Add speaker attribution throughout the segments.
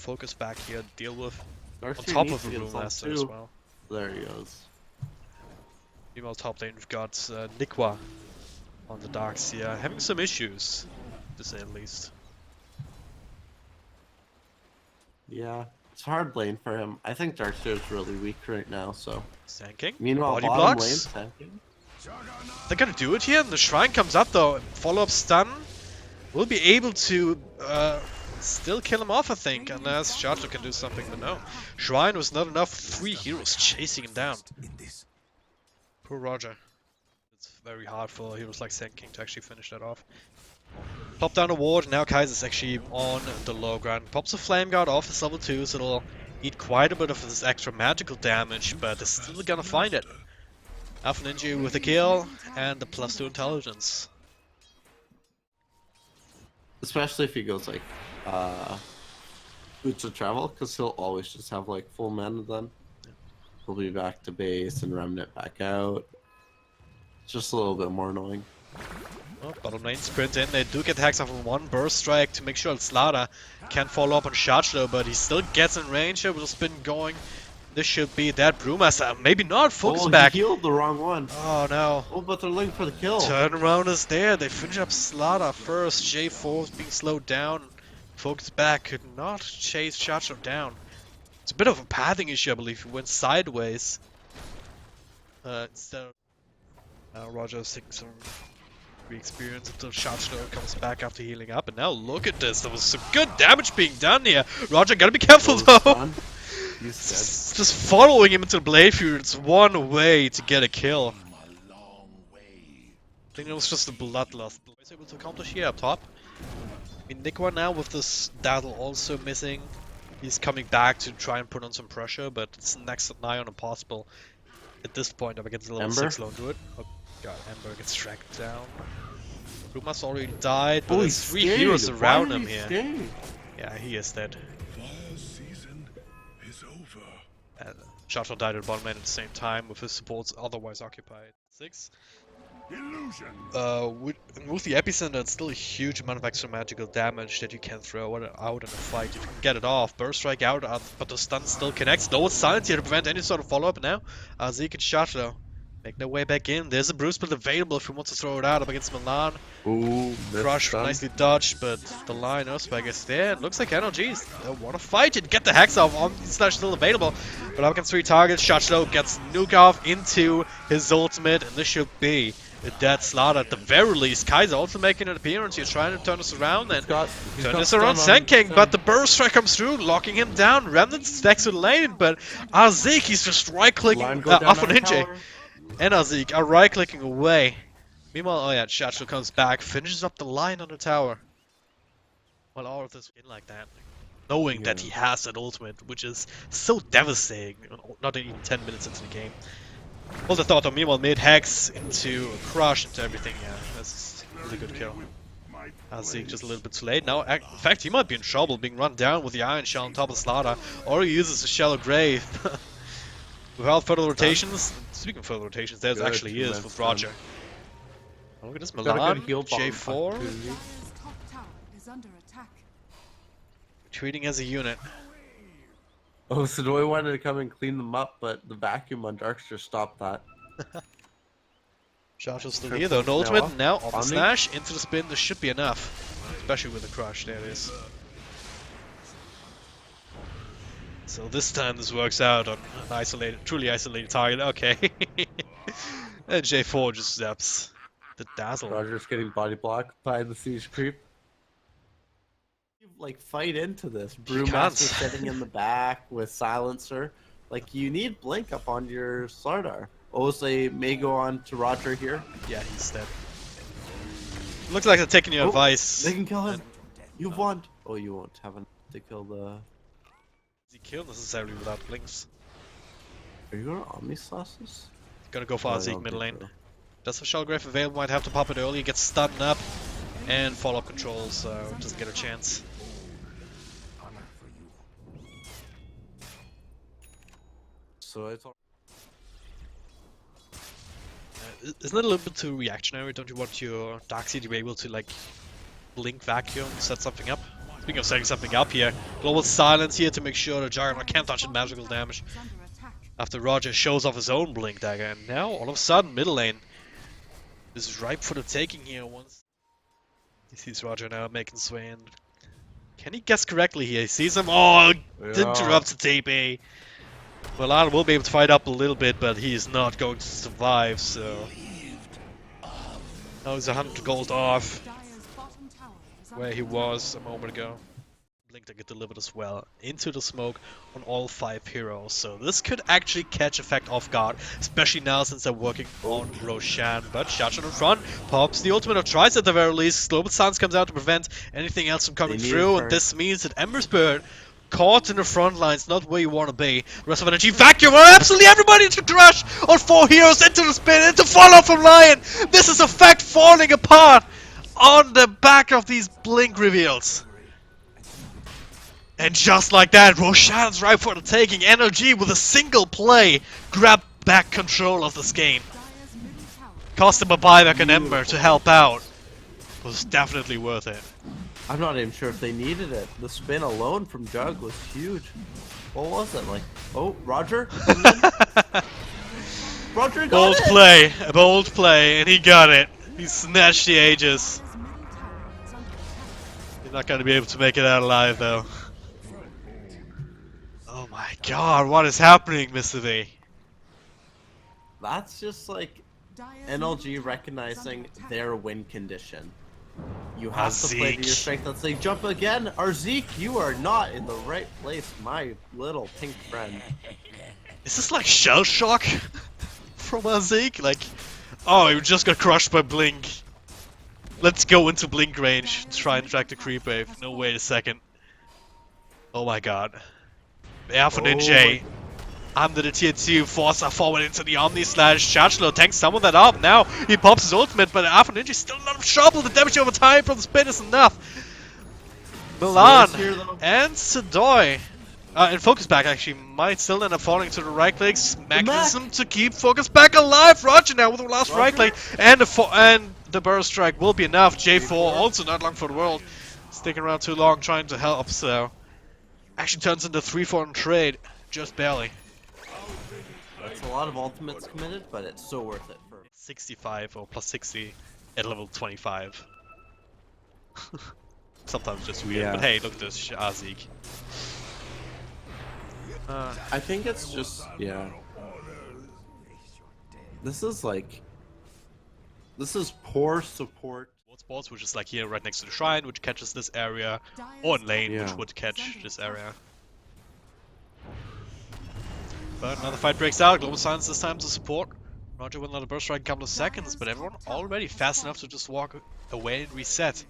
Speaker 1: focus back here to deal with.
Speaker 2: Darcy
Speaker 1: On top
Speaker 2: needs
Speaker 1: of
Speaker 2: to
Speaker 1: the
Speaker 2: get
Speaker 1: Room Master as
Speaker 2: too.
Speaker 1: well.
Speaker 2: There he goes.
Speaker 1: Meanwhile, top lane we've got Nikwa on the Darks here, having some issues, to say the least.
Speaker 2: Yeah, it's hard lane for him. I think Darkseer is really weak right now, so.
Speaker 1: Sanking.
Speaker 2: Meanwhile,
Speaker 1: Body
Speaker 2: bottom
Speaker 1: blocks.
Speaker 2: lane, tanking.
Speaker 1: They're gonna do it here, and the Shrine comes up though. Follow-up stun. We'll be able to still kill him off, I think, unless Charger can do something, but no. Shrine was not enough. 3 heroes chasing him down. Poor Roger. It's very hard for heroes like Sand King to actually finish that off. Pop down a ward, now Kaiser's actually on the low ground. Pops a Flame Guard off his level 2, so it'll eat quite a bit of this extra magical damage, but they're still gonna find it. Alpha Ninja with a kill, and the +2 intelligence.
Speaker 2: Especially if he goes like, Boots of Travel, because he'll always just have like full mana then. He'll be back to base and Remnant back out. It's just a little bit more annoying.
Speaker 1: Oh, bottom lane sprint in. They do get hacks off of one burst strike to make sure that Slaughter can follow up on Charge though, but he still gets in range here with a spin going. This should be that Brewmaster. Maybe not. Focus back.
Speaker 2: He healed the wrong one.
Speaker 1: Oh no.
Speaker 2: Oh, but they're looking for the kill.
Speaker 1: Turnaround is there. They finish up Slaughter first. J4 is being slowed down. Focus back. Could not chase Charge down. It's a bit of a pathing issue, I believe. He went sideways. Instead of... Now Roger's taking some re-experience until Charge comes back after healing up. And now look at this. There was some good damage being done here. Roger, gotta be careful though. Just following him into the Blade Fury, it's one way to get a kill. I think it was just a bloodlust. He's able to accomplish here up top. I mean, Nikwa now with this Dazzle also missing. He's coming back to try and put on some pressure, but it's next to nigh on impossible. At this point, up against the level 6 lone druid. Oh god, Ember gets tracked down. Rumas already died, but there's 3 heroes around him here. Yeah, he is dead. And Shotgun died at the bottom lane at the same time, with his supports otherwise occupied. 6. With the Epicenter, it's still a huge amount of extra magical damage that you can throw out in a fight. If you can get it off, Burst Strike out, but the stun still connects. No silence here to prevent any sort of follow-up now. Zeke and Shotgun make their way back in. There's a Bruce Split available if he wants to throw it out up against Milan.
Speaker 2: Ooh,
Speaker 1: Crush nicely dodged, but the line Earthspike is there. It looks like NLGs don't want to fight it. Get the hacks off. On slash still available, but up against 3 targets. Shotgun gets nuke off into his ultimate, and this should be a dead Slaughter at the very least. Kaiser also making an appearance. He's trying to turn this around and turn this around. Sand King, but the burst strike comes through, locking him down. Remnant stacks to the lane, but Arzik, he's just right-clicking off an Ninja. And Arzik are right-clicking away. Meanwhile, oh yeah, Shachel comes back, finishes up the line on the tower. Well, all of this in like that, knowing that he has that ultimate, which is so devastating, not even 10 minutes into the game. Hold the thought though, meanwhile mid hacks into a crush, into everything, yeah, that's a really good kill. Arzik just a little bit too late. Now, in fact, he might be in trouble, being run down with the Iron Shell on top of Slaughter, or he uses a Shallow Grave. Without further rotations, speaking of further rotations, there's actually is with Roger. Oh, look at this, Milan, J4. Retreating as a unit.
Speaker 2: Oh, so Doi wanted to come and clean them up, but the vacuum on Darkster stopped that.
Speaker 1: Josh still here though, no ultimate, now on the slash, into the spin, this should be enough. Especially with the crush, there it is. So this time this works out on an isolated, truly isolated target, okay. And J4 just steps. The Dazzle.
Speaker 2: Roger's getting body blocked by the Siege Creep. Like, fight into this. Brewmaster sitting in the back with Silencer. Like, you need Blink up on your Slardar. Ose may go on to Roger here.
Speaker 1: Yeah, he's dead. Looks like they're taking your advice.
Speaker 2: They can kill him. You won. Oh, you won't have to kill the...
Speaker 1: Is he killed necessarily without blinks?
Speaker 2: Are you gonna Omnislasses?
Speaker 1: Gonna go for Arzik mid lane. Does have Shellgrave available, might have to pop it early, gets stunned up, and follow-up control, so doesn't get a chance.
Speaker 2: So it's
Speaker 1: isn't it a little bit too reactionary? Don't you want your Darkseid to be able to like blink vacuum, set something up? Speaking of setting something up here, global silence here to make sure the Juggernaut can't touch the magical damage. After Roger shows off his own Blink Dagger, and now all of a sudden middle lane is ripe for the taking here. Once he sees Roger now making sway in. Can he guess correctly here? He sees him. Oh, interrupts the TP. Milan will be able to fight up a little bit, but he is not going to survive, so... Now he's 100 gold off where he was a moment ago. Blink Dagger delivered as well into the smoke on all 5 heroes, so this could actually catch effect off guard, especially now since they're working on Roshan. But Shachon in front pops the ultimate, or tries at the very least. Global Silence comes out to prevent anything else from coming through, and this means that Ember Spirit, caught in the front lines, not where you want to be. The rest of energy vacuum on absolutely everybody to crush on 4 heroes into the spin, into follow from Lion. This is effect falling apart on the back of these Blink reveals. And just like that, Roshan's right for the taking. NLG with a single play grabbed back control of this game. Cost him a buyback and Ember to help out. Was definitely worth it.
Speaker 2: I'm not even sure if they needed it. The spin alone from Jug was huge. What was it like? Oh, Roger? Roger got
Speaker 1: bold
Speaker 2: it!
Speaker 1: Play, a bold play, and he got it. He snatched the Aegis. He's not going to be able to make it out alive though. Oh my god, what is happening, Mr. V?
Speaker 2: That's just like NLG recognizing their win condition. You have to play to your strength and say, jump again! Arzeek, you are not in the right place, my little pink friend.
Speaker 1: Is this like shell shock from Arzeek? Like, oh, he just got crushed by Blink. Let's go into Blink range and try and track the creep wave. No, wait a second. Oh my god. Alpha Ninja under the tier 2, force forward into the Omni Slash. Chachlo tanks some of that up. Now he pops his ultimate, but Alpha Ninja is still not trouble. The damage over time from the spin is enough. Milan and Sadoy. And Focus Back actually might still end up falling to the right clicks. Mechanism to keep Focus Back alive. Roger now with the last right click. And the Burst Strike will be enough. J4 also not long for the world. Sticking around too long trying to help, so... Actually turns into 3-4 on trade. Just barely.
Speaker 2: That's a lot of ultimates committed, but it's so worth it. For
Speaker 1: 65 or plus 60 at level 25. Sometimes just weird, but hey, look at this Arzeek.
Speaker 2: I think it's just, yeah. This is poor support.
Speaker 1: Sports, which is like here right next to the shrine, which catches this area, or in lane, which would catch this area. But another fight breaks out. Global Silence this time to support. Roger with another burst strike in a couple of seconds, but everyone already fast enough to just walk away and reset.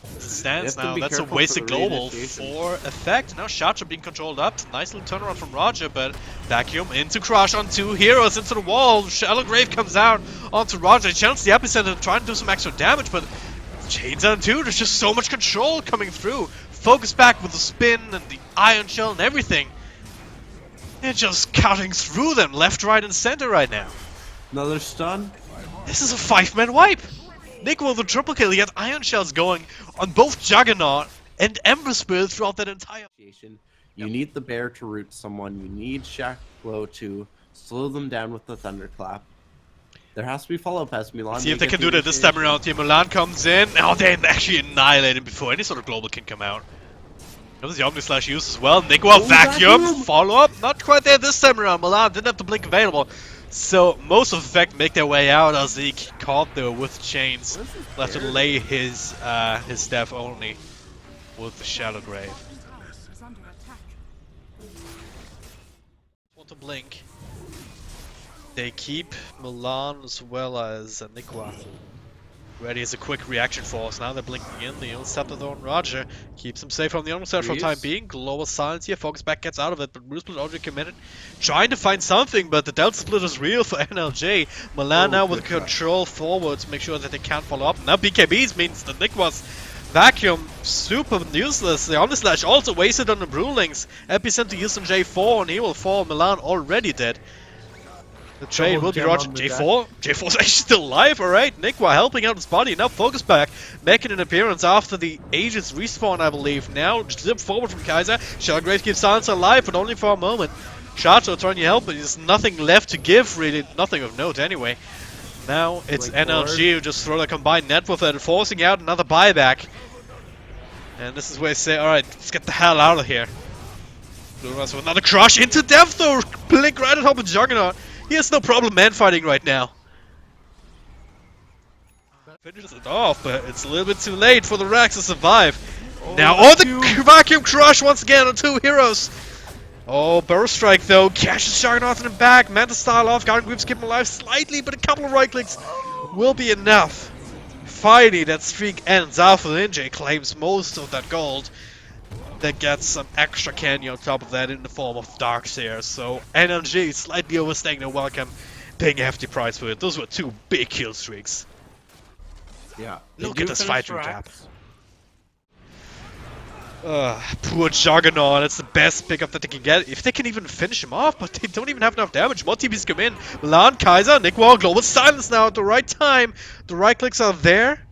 Speaker 1: As it stands now, that's a wasted global for effect. Now Shacha being controlled up. Nice little turnaround from Roger, but vacuum into crush on 2 heroes into the wall. Shallow Grave comes out onto Roger. He channels the epicenter trying to do some extra damage, but chains on 2. There's just so much control coming through. Focus Back with the spin and the Iron Shell and everything. They're just cutting through them left, right, and center right now.
Speaker 2: Another stun.
Speaker 1: This is a 5-man wipe. Nick with a triple kill. He had Iron Shells going on both Juggernaut and Ember Spirit throughout that entire...
Speaker 2: You need the bear to root someone. You need Shaklo to slow them down with the Thunderclap. There has to be follow-up as Milan.
Speaker 1: See if they can do that this time around here. Milan comes in. Oh, they actually annihilate him before any sort of global can come out. That was the Omni Slash used as well. Nick vacuum. Follow-up. Not quite there this time around. Milan didn't have the blink available. So, most of effect make their way out. Arzeek caught though with chains. Left to lay his staff only with the Shadow Grave. Want to blink. They keep Milan as well as Nikwa ready as a quick reaction force. Now they're blinking in. The Scepter on Roger keeps him safe from the Omni Slash for the time being. Global Silence here. Focus Back gets out of it, but Bruce Split already committed. Trying to find something, but the Delta Split is real for NLJ. Milan now with control forward to make sure that they can't follow up. Now BKBs means that Nikwa's vacuum super useless. The Omni Slash also wasted on the Brewlings. Epicenter used on J4 and he will fall. Milan already dead. The trade will be
Speaker 2: gem
Speaker 1: Roger.
Speaker 2: on the
Speaker 1: J4. J4's actually still alive, alright. Nikwa helping out his body. Now Focus back, making an appearance after the Aegis respawn, I believe. Now zip forward from Kaiser. Shellgrave keeps Silence alive, but only for a moment. Shato trying to help, but there's nothing left to give, really. Nothing of note, anyway. Now it's NLG who just throw a combined net with it, forcing out another buyback. And this is where they say, alright, let's get the hell out of here. Blue Russ with another crush into depth though, blink right at top of Juggernaut. He has no problem man-fighting right now. Finishes it off, but it's a little bit too late for the Rax to survive. Now, the vacuum crush once again on two heroes. Oh, Burst Strike though, catches Juggernaut in the back. Manta style off, Garden Groups keep him alive slightly, but a couple of right clicks will be enough. Finally, that streak ends. Alpha Ninja claims most of that gold. That gets some extra candy on top of that in the form of Darkseer. So NLG slightly overstaying their welcome, paying a hefty price for it. Those were two big kill streaks.
Speaker 2: Yeah.
Speaker 1: Look at this fight recap. Poor Juggernaut, it's the best pickup that they can get. If they can even finish him off, but they don't even have enough damage. More TPs come in. Milan, Kaiser, Nikwa, Global Silence now at the right time. The right clicks are there.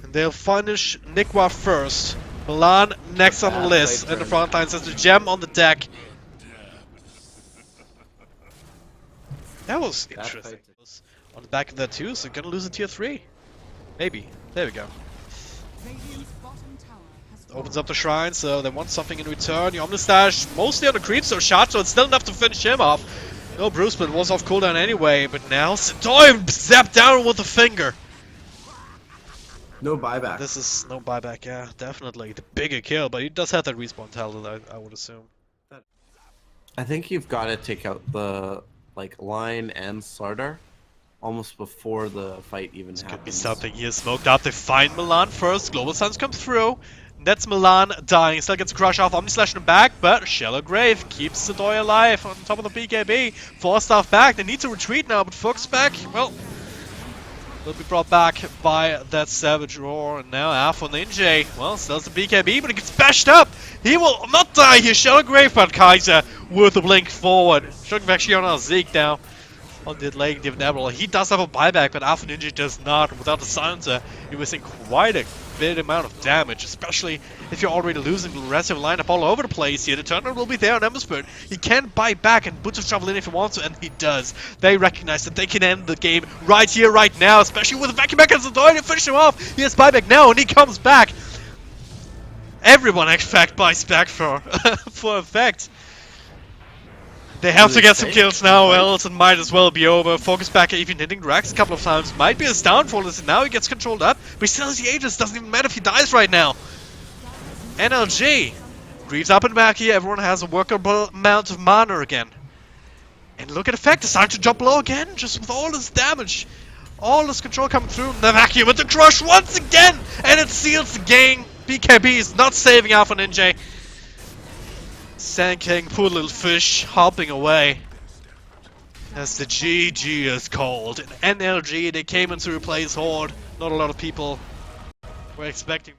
Speaker 1: And they'll finish Nikwa first. Milan next on the list. And the front line says the gem on the deck. That was interesting. On the back of that too, so gonna lose a tier 3. Maybe. There we go. Opens up the shrine, so they want something in return. The Omnistash mostly on the creep, so shot, so it's still enough to finish him off. No Bruce, but it was off cooldown anyway. But now Sidoi zapped down with a finger.
Speaker 2: No buyback.
Speaker 1: This is no buyback, yeah, definitely. The bigger kill, but he does have that respawn talent, I would assume.
Speaker 2: I think you've got to take out the line and Slardar almost before the fight even happens.
Speaker 1: Could be something here. Smoked up. They find Milan first. Global Suns come through. That's Milan dying. Still gets a crush off. Omnislash in the back, but Shallow Grave keeps Sidoi alive on top of the BKB. 4 staff back. They need to retreat now, but Fox back, well, will be brought back by that Savage Roar. And now Alpha Ninja, well, still the BKB, but he gets bashed up. He will not die here. Shallow Grave, but Kaiser with a blink forward. Showing actually on our Zeke now. On the lane, given Emerald. He does have a buyback, but Alpha Ninja does not. Without the silencer, you're missing quite a bit amount of damage, especially if you're already losing the rest of your lineup all over the place here. The turner will be there on Emberspirit. He can buy back and Butcher's travel in if he wants to, and he does. They recognize that they can end the game right here, right now, especially with a vacuum back as the door to finish him off. He has buyback now, and he comes back. Everyone, in fact, buys back for effect. They have to get some kills now, or else it might as well be over. Focus back even hitting Drax a couple of times. Might be his downfall, as now he gets controlled up, but he still has the Aegis. Doesn't even matter if he dies right now. NLG. Greaves up and back here. Everyone has a workable amount of mana again. And look at Effect. It's time to jump low again, just with all this damage. All this control coming through. The vacuum with the crush once again! And it seals the game. BKB is not saving Alpha Ninja. Sand King, poor little fish, hopping away. As the GG is called. And NLG, they came in to replace Horde. Not a lot of people were expecting